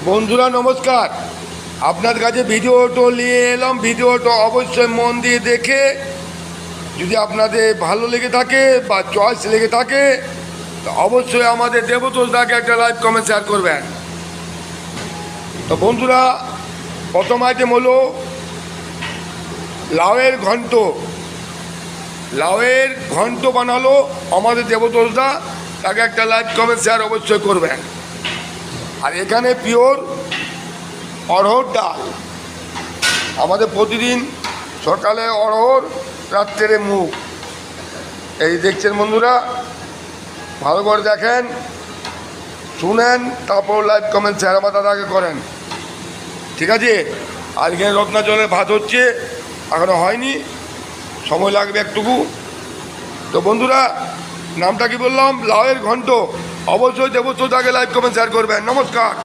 বন্ধুরা নমস্কার, আপনার কাছে ভিডিওটা নিয়ে এলাম। ভিডিওটা অবশ্যই মন দিয়ে দেখে যদি আপনাদের ভালো লেগে থাকে বা চয়েস লেগে থাকে তো অবশ্যই আমাদের দেবতোষদাকে একটা লাইক কমেন্ট শেয়ার করবেন। তো বন্ধুরা, প্রথম আইটেম হলো লাউয়ের ঘন্ট। লাউয়ের ঘন্ট বানালো আমাদের দেবতোষদা, তাকে একটা লাইক কমেন্ট শেয়ার অবশ্যই করবেন। আর এখানে পিওর অড়হর ডাল, আমাদের প্রতিদিন সকালে অড়হর, রাত্রে মুগ। এই দেখছেন বন্ধুরা, ভালো করে দেখেন, শুনেন, তারপর লাইক কমেন্ট শেয়ার আমার দাদাকে করেন, ঠিক আছে? আর এখানে রত্না জলের ভাত হচ্ছে, এখনও হয়নি, সময় লাগবে একটুকু। তো বন্ধুরা, নামটা কি বললাম? লাউয়ের ঘন্ট। অবশ্যই দেবতোষদাকে লাইক কমেন্ট শেয়ার করবেন। নমস্কার।